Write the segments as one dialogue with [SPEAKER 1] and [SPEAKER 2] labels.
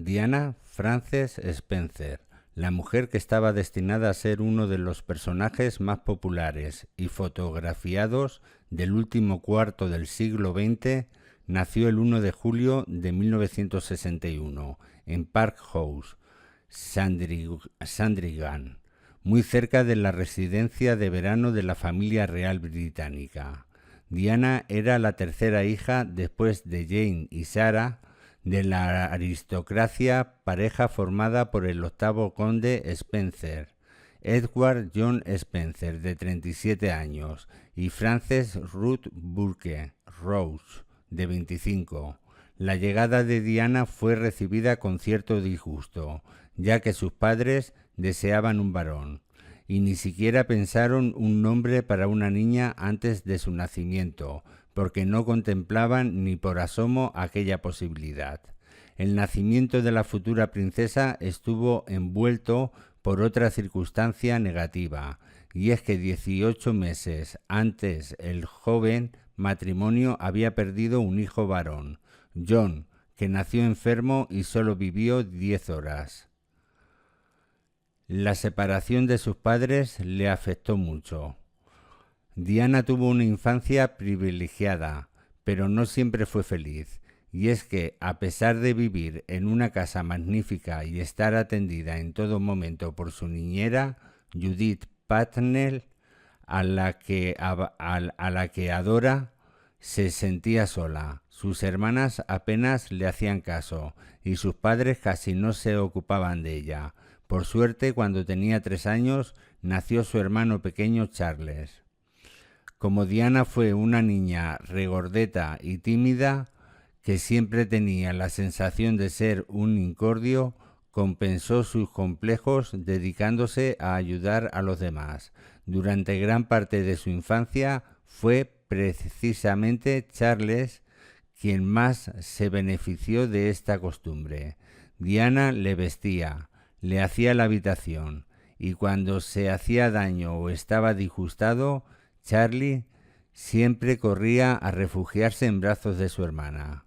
[SPEAKER 1] Diana Frances Spencer, la mujer que estaba destinada a ser uno de los personajes más populares y fotografiados del último cuarto del siglo XX, nació el 1 de julio de 1961 en Park House, Sandringham, muy cerca de la residencia de verano de la familia real británica. Diana era la tercera hija, después de Jane y Sarah, de la aristocracia, pareja formada por el octavo conde Spencer, Edward John Spencer, de 37 años, y Frances Ruth Burke Rose, de 25. La llegada de Diana fue recibida con cierto disgusto, ya que sus padres deseaban un varón, y ni siquiera pensaron un nombre para una niña antes de su nacimiento, porque no contemplaban ni por asomo aquella posibilidad. El nacimiento de la futura princesa estuvo envuelto por otra circunstancia negativa, y es que 18 meses antes el joven matrimonio había perdido un hijo varón, John, que nació enfermo y solo vivió 10 horas. La separación de sus padres le afectó mucho. Diana tuvo una infancia privilegiada, pero no siempre fue feliz, y es que, a pesar de vivir en una casa magnífica y estar atendida en todo momento por su niñera, Judith Patnell, a la que adora, se sentía sola. Sus hermanas apenas le hacían caso, y sus padres casi no se ocupaban de ella. Por suerte, cuando tenía 3 años, nació su hermano pequeño Charles. Como Diana fue una niña regordeta y tímida, que siempre tenía la sensación de ser un incordio, compensó sus complejos dedicándose a ayudar a los demás. Durante gran parte de su infancia fue precisamente Charles quien más se benefició de esta costumbre. Diana le vestía, le hacía la habitación, y cuando se hacía daño o estaba disgustado, Charlie siempre corría a refugiarse en brazos de su hermana.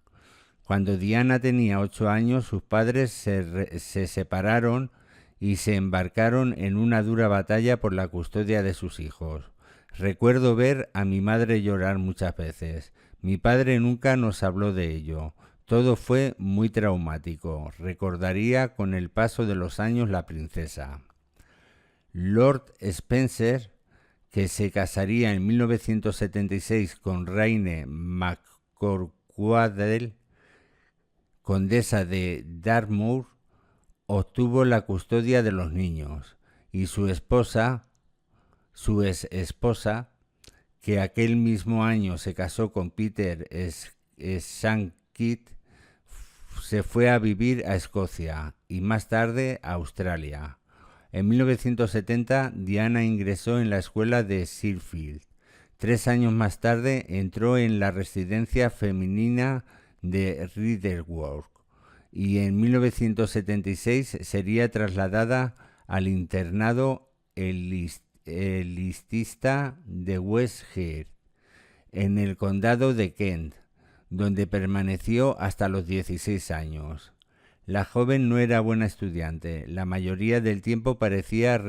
[SPEAKER 1] Cuando Diana tenía 8 años, sus padres se separaron y se embarcaron en una dura batalla por la custodia de sus hijos. Recuerdo ver a mi madre llorar muchas veces. Mi padre nunca nos habló de ello. Todo fue muy traumático, recordaría con el paso de los años la princesa. Lord Spencer, que se casaría en 1976 con Raine McCorquodale, condesa de Dartmouth, obtuvo la custodia de los niños, y su ex esposa, que aquel mismo año se casó con Peter Sankey, se fue a vivir a Escocia y más tarde a Australia. En 1970, Diana ingresó en la escuela de Sheffield. 3 años más tarde entró en la residencia femenina de Riverwalk y en 1976 sería trasladada al internado elitista de West Heath, en el condado de Kent, donde permaneció hasta los 16 años. La joven no era buena estudiante, la mayoría del tiempo parecía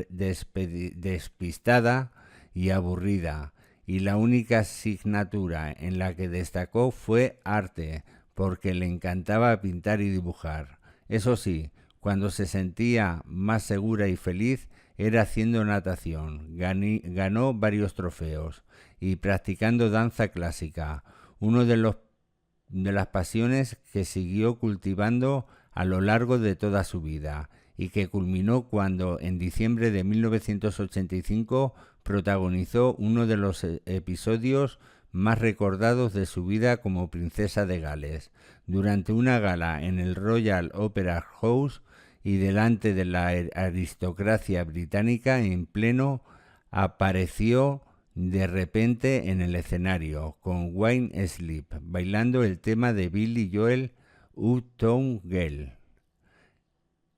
[SPEAKER 1] despistada y aburrida, y la única asignatura en la que destacó fue arte, porque le encantaba pintar y dibujar. Eso sí, cuando se sentía más segura y feliz era haciendo natación. Ganó varios trofeos y practicando danza clásica, uno de las pasiones que siguió cultivando a lo largo de toda su vida y que culminó cuando en diciembre de 1985 protagonizó uno de los episodios más recordados de su vida como princesa de Gales. Durante una gala en el Royal Opera House y delante de la aristocracia británica en pleno, apareció de repente en el escenario con Wayne Sleep bailando el tema de Billy Joel, Uptown Girl.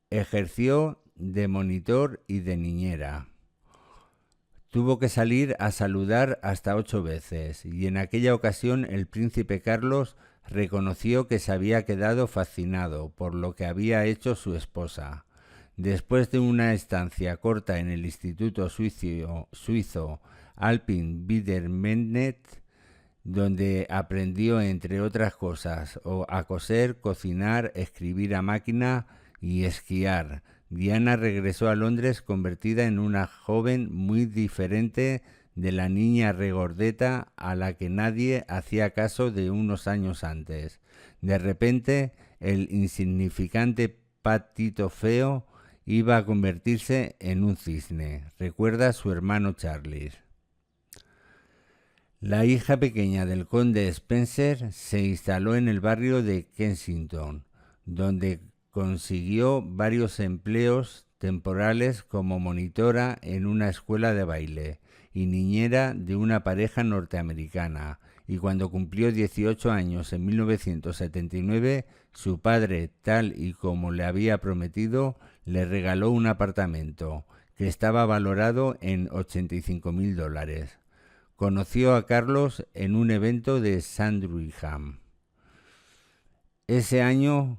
[SPEAKER 1] Ejerció de monitor y de niñera. Tuvo que salir a saludar hasta 8 veces, y en aquella ocasión el príncipe Carlos reconoció que se había quedado fascinado por lo que había hecho su esposa. Después de una estancia corta en el Instituto Suizo Alpin Wiedermenet, donde aprendió, entre otras cosas, a coser, cocinar, escribir a máquina y esquiar, Diana regresó a Londres convertida en una joven muy diferente de la niña regordeta a la que nadie hacía caso de unos años antes. De repente, el insignificante patito feo iba a convertirse en un cisne, recuerda su hermano Charlie. La hija pequeña del conde Spencer se instaló en el barrio de Kensington, donde consiguió varios empleos temporales como monitora en una escuela de baile y niñera de una pareja norteamericana, y cuando cumplió 18 años en 1979, su padre, tal y como le había prometido, le regaló un apartamento que estaba valorado en $85,000. Conoció a Carlos en un evento de Sandringham. Ese año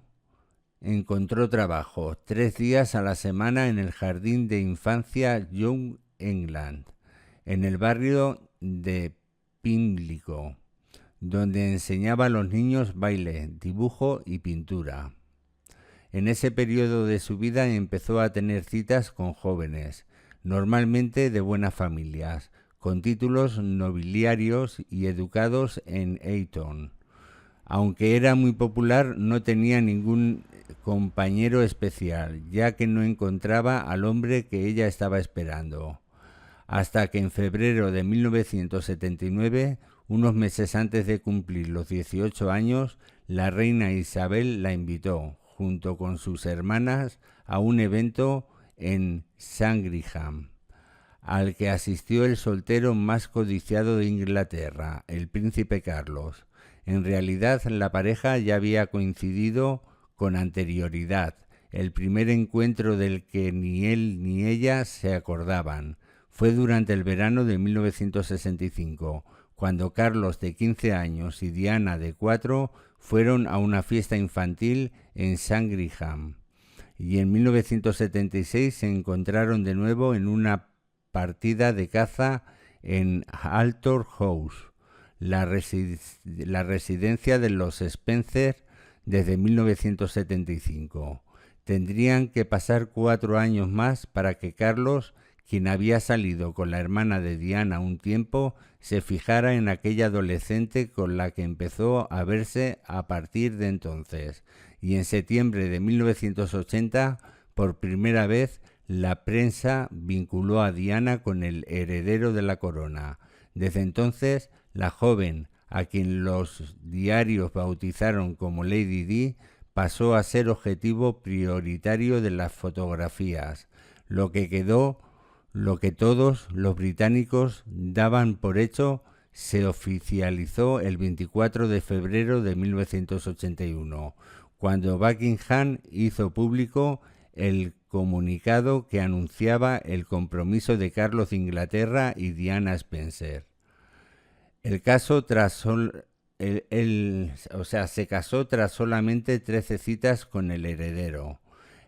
[SPEAKER 1] encontró trabajo 3 días a la semana en el jardín de infancia Young England, en el barrio de Pimlico, donde enseñaba a los niños baile, dibujo y pintura. En ese periodo de su vida empezó a tener citas con jóvenes, normalmente de buenas familias, con títulos nobiliarios y educados en Eton. Aunque era muy popular, no tenía ningún compañero especial, ya que no encontraba al hombre que ella estaba esperando. Hasta que en febrero de 1979, unos meses antes de cumplir los 18 años, la reina Isabel la invitó, junto con sus hermanas, a un evento en Sandringham, al que asistió el soltero más codiciado de Inglaterra, el príncipe Carlos. En realidad, la pareja ya había coincidido con anterioridad, el primer encuentro del que ni él ni ella se acordaban. Fue durante el verano de 1965, cuando Carlos, de 15 años, y Diana, de 4, fueron a una fiesta infantil en Sandringham. Y en 1976 se encontraron de nuevo en una partida de caza en Althorp House, la residencia de los Spencer, desde 1975. Tendrían que pasar 4 años más para que Carlos, quien había salido con la hermana de Diana un tiempo, se fijara en aquella adolescente con la que empezó a verse a partir de entonces. Y en septiembre de 1980, por primera vez, la prensa vinculó a Diana con el heredero de la corona. Desde entonces, la joven, a quien los diarios bautizaron como Lady Di, pasó a ser objetivo prioritario de las fotografías, lo que todos los británicos daban por hecho. Se oficializó el 24 de febrero de 1981, cuando Buckingham hizo público el comunicado que anunciaba el compromiso de Carlos de Inglaterra y Diana Spencer. Se casó tras solamente 13 citas con el heredero.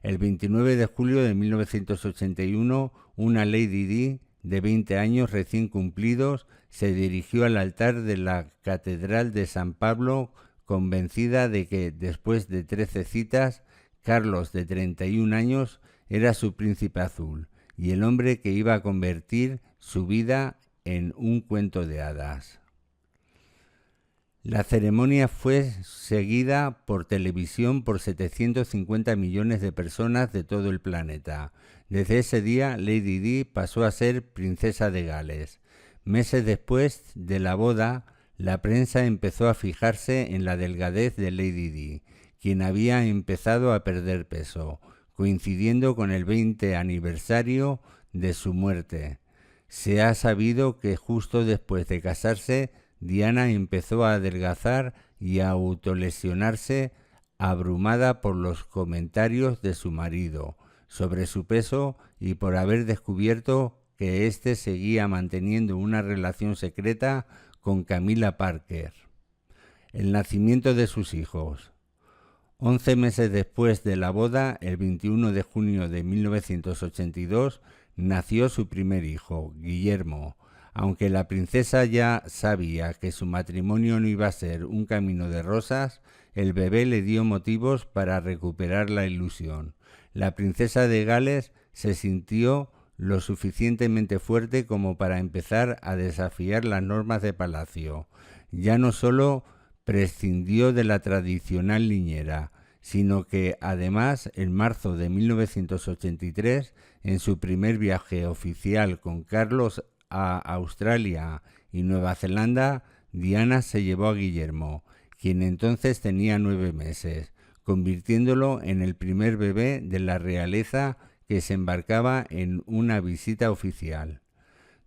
[SPEAKER 1] El 29 de julio de 1981, una Lady Di de 20 años recién cumplidos se dirigió al altar de la Catedral de San Pablo, convencida de que, después de 13 citas, Carlos, de 31 años, era su príncipe azul y el hombre que iba a convertir su vida en un cuento de hadas. La ceremonia fue seguida por televisión por 750 millones de personas de todo el planeta. Desde ese día, Lady Di pasó a ser princesa de Gales. Meses después de la boda, la prensa empezó a fijarse en la delgadez de Lady Di, quien había empezado a perder peso, coincidiendo con el 20 aniversario de su muerte. Se ha sabido que justo después de casarse, Diana empezó a adelgazar y a autolesionarse, abrumada por los comentarios de su marido sobre su peso y por haber descubierto que éste seguía manteniendo una relación secreta con Camilla Parker. El nacimiento de sus hijos. 11 meses después de la boda, el 21 de junio de 1982, nació su primer hijo, Guillermo. Aunque la princesa ya sabía que su matrimonio no iba a ser un camino de rosas, el bebé le dio motivos para recuperar la ilusión. La princesa de Gales se sintió lo suficientemente fuerte como para empezar a desafiar las normas de palacio. Ya no solo prescindió de la tradicional niñera, sino que además en marzo de 1983, en su primer viaje oficial con Carlos a Australia y Nueva Zelanda, Diana se llevó a Guillermo, quien entonces tenía 9 meses, convirtiéndolo en el primer bebé de la realeza que se embarcaba en una visita oficial.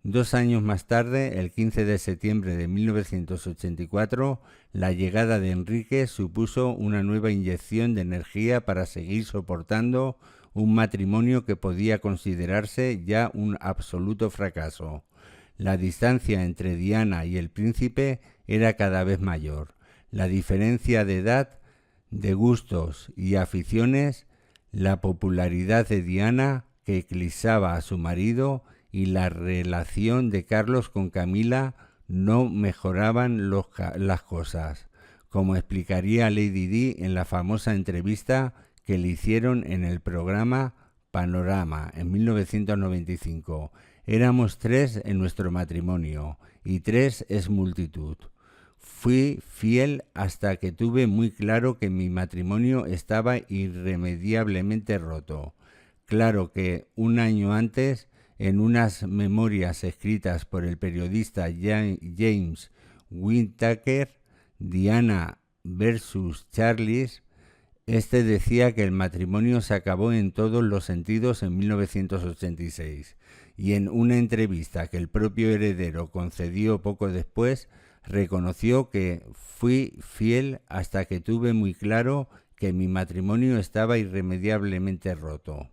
[SPEAKER 1] 2 años más tarde, el 15 de septiembre de 1984, la llegada de Enrique supuso una nueva inyección de energía para seguir soportando un matrimonio que podía considerarse ya un absoluto fracaso. La distancia entre Diana y el príncipe era cada vez mayor. La diferencia de edad, de gustos y aficiones, la popularidad de Diana, que eclipsaba a su marido, y la relación de Carlos con Camila no mejoraban las cosas, como explicaría Lady Di en la famosa entrevista que le hicieron en el programa Panorama en 1995. Éramos 3 en nuestro matrimonio, y 3 es multitud. Fui fiel hasta que tuve muy claro que mi matrimonio estaba irremediablemente roto. Claro que un año antes, en unas memorias escritas por el periodista James Whittaker, Diana versus Charles, este decía que el matrimonio se acabó en todos los sentidos en 1986, y en una entrevista que el propio heredero concedió poco después, reconoció que fui fiel hasta que tuve muy claro que mi matrimonio estaba irremediablemente roto.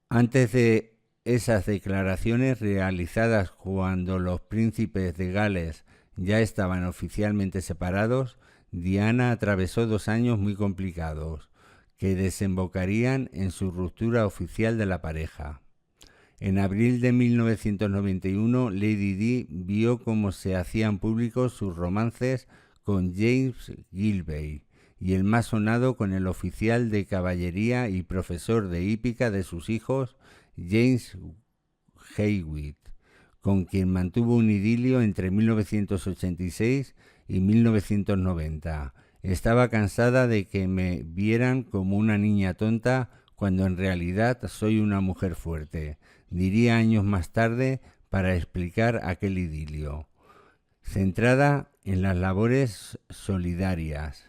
[SPEAKER 1] Antes de esas declaraciones realizadas cuando los príncipes de Gales ya estaban oficialmente separados, Diana atravesó 2 años muy complicados, que desembocarían en su ruptura oficial de la pareja. En abril de 1991, Lady Di vio cómo se hacían públicos sus romances con James Gilbey, y el más sonado con el oficial de caballería y profesor de hípica de sus hijos, James Hewitt, con quien mantuvo un idilio entre 1986 y 1990. Estaba cansada de que me vieran como una niña tonta cuando en realidad soy una mujer fuerte, diría años más tarde para explicar aquel idilio, centrada en las labores solidarias.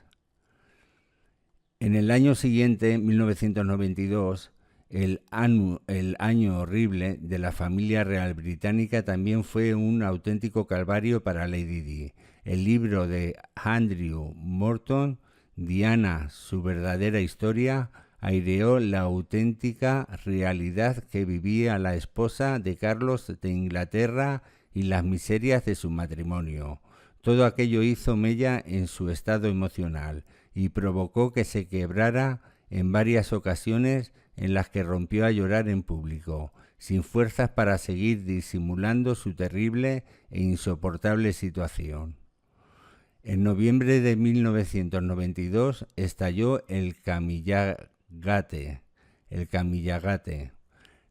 [SPEAKER 1] En el año siguiente, 1992, el año horrible de la familia real británica, también fue un auténtico calvario para Lady Di. El libro de Andrew Morton, Diana, su verdadera historia, aireó la auténtica realidad que vivía la esposa de Carlos de Inglaterra y las miserias de su matrimonio. Todo aquello hizo mella en su estado emocional y provocó que se quebrara en varias ocasiones en las que rompió a llorar en público, sin fuerzas para seguir disimulando su terrible e insoportable situación. En noviembre de 1992 estalló el Camillagate,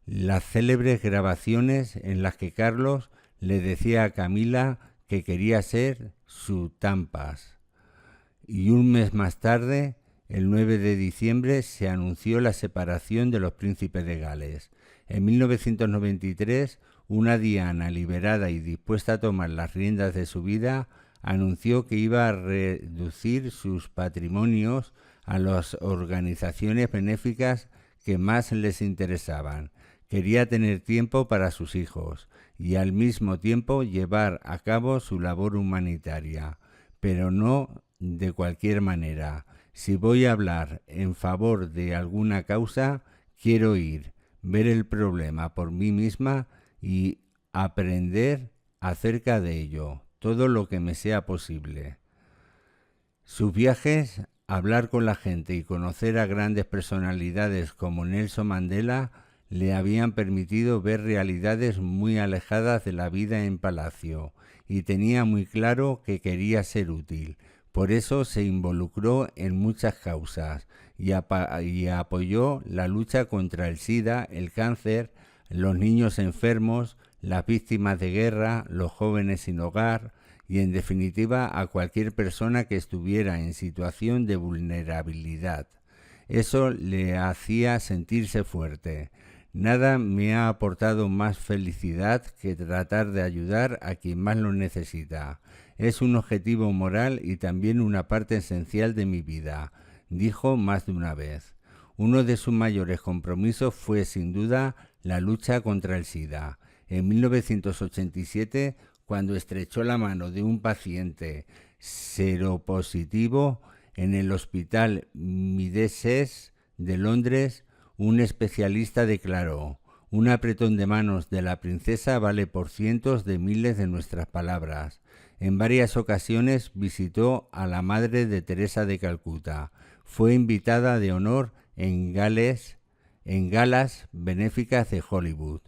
[SPEAKER 1] las célebres grabaciones en las que Carlos le decía a Camila que quería ser su Tampas. Y un mes más tarde, el 9 de diciembre, se anunció la separación de los príncipes de Gales. En 1993, una Diana liberada y dispuesta a tomar las riendas de su vida, anunció que iba a reducir sus patrimonios a las organizaciones benéficas que más les interesaban. Quería tener tiempo para sus hijos y al mismo tiempo llevar a cabo su labor humanitaria, pero no de cualquier manera. Si voy a hablar en favor de alguna causa, quiero ir, ver el problema por mí misma y aprender acerca de ello, todo lo que me sea posible. Sus viajes, hablar con la gente y conocer a grandes personalidades como Nelson Mandela le habían permitido ver realidades muy alejadas de la vida en palacio, y tenía muy claro que quería ser útil. Por eso se involucró en muchas causas y apoyó la lucha contra el SIDA, el cáncer, los niños enfermos, las víctimas de guerra, los jóvenes sin hogar y, en definitiva, a cualquier persona que estuviera en situación de vulnerabilidad. Eso le hacía sentirse fuerte. Nada me ha aportado más felicidad que tratar de ayudar a quien más lo necesita. Es un objetivo moral y también una parte esencial de mi vida, dijo más de una vez. Uno de sus mayores compromisos fue, sin duda, la lucha contra el SIDA. En 1987, cuando estrechó la mano de un paciente seropositivo en el Hospital Middlesex de Londres, un especialista declaró: un apretón de manos de la princesa vale por cientos de miles de nuestras palabras. En varias ocasiones visitó a la madre de Teresa de Calcuta. Fue invitada de honor en galas benéficas de Hollywood,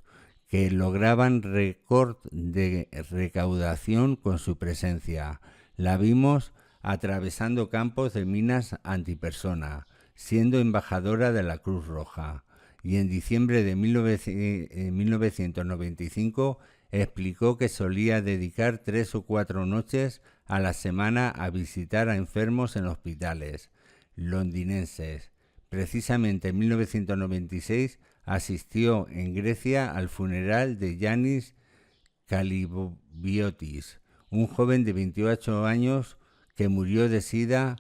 [SPEAKER 1] que lograban récord de recaudación con su presencia. La vimos atravesando campos de minas antipersona, siendo embajadora de la Cruz Roja, y en diciembre de 1995 explicó que solía dedicar 3 o 4 noches a la semana a visitar a enfermos en hospitales londinenses. Precisamente en 1996 asistió en Grecia al funeral de Yanis Kalibiotis, un joven de 28 años que murió de SIDA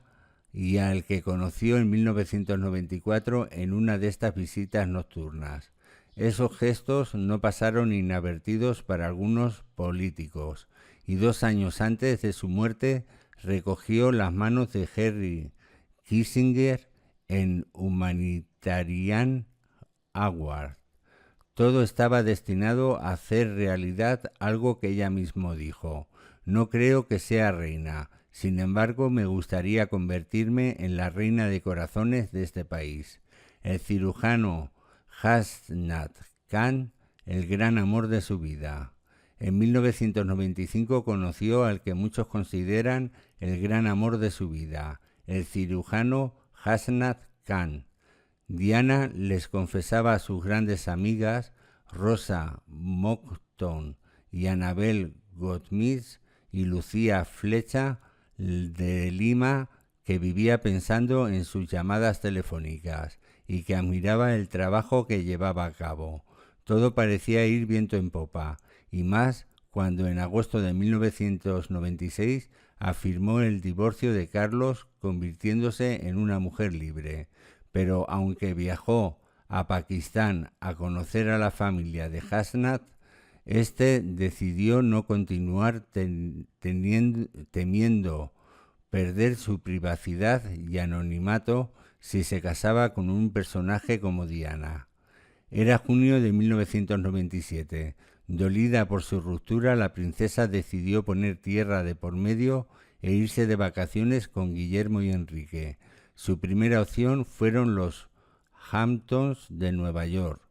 [SPEAKER 1] y al que conoció en 1994 en una de estas visitas nocturnas. Esos gestos no pasaron inadvertidos para algunos políticos, y 2 años antes de su muerte recogió las manos de Henry Kissinger en Humanitarian Award. Todo estaba destinado a hacer realidad algo que ella misma dijo: no creo que sea reina, sin embargo me gustaría convertirme en la reina de corazones de este país. El cirujano Hasnat Khan, el gran amor de su vida. En 1995 conoció al que muchos consideran el gran amor de su vida, el cirujano Hasnat Khan. Diana les confesaba a sus grandes amigas Rosa Monckton y Annabel Goldsmith y Lucía Flecha de Lima, que vivía pensando en sus llamadas telefónicas y que admiraba el trabajo que llevaba a cabo. Todo parecía ir viento en popa, y más cuando en agosto de 1996 afirmó el divorcio de Carlos, convirtiéndose en una mujer libre. Pero aunque viajó a Pakistán a conocer a la familia de Hasnat, este decidió no continuar temiendo perder su privacidad y anonimato si se casaba con un personaje como Diana. Era junio de 1997. Dolida por su ruptura, la princesa decidió poner tierra de por medio e irse de vacaciones con Guillermo y Enrique. Su primera opción fueron los Hamptons de Nueva York,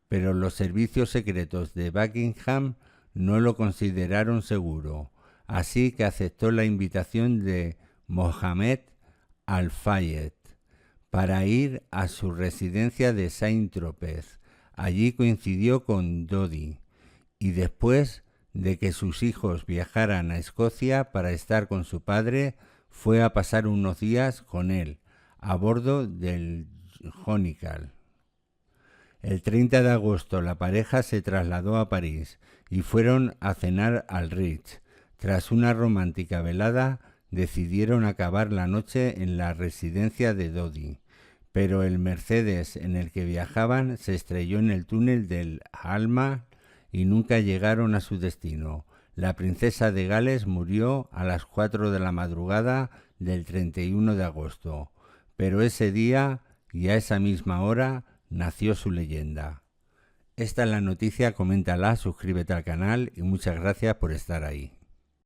[SPEAKER 1] pero los servicios secretos de Buckingham no lo consideraron seguro, así que aceptó la invitación de Mohammed Al-Fayed para ir a su residencia de Saint-Tropez. Allí coincidió con Dodi, y después de que sus hijos viajaran a Escocia para estar con su padre, fue a pasar unos días con él, a bordo del Chronicle. El 30 de agosto la pareja se trasladó a París y fueron a cenar al Ritz. Tras una romántica velada, decidieron acabar la noche en la residencia de Dodi, pero el Mercedes en el que viajaban se estrelló en el túnel del Alma y nunca llegaron a su destino. La princesa de Gales murió a las 4 de la madrugada del 31 de agosto, pero ese día y a esa misma hora nació su leyenda. Esta es la noticia, coméntala, suscríbete al canal y muchas gracias por estar ahí.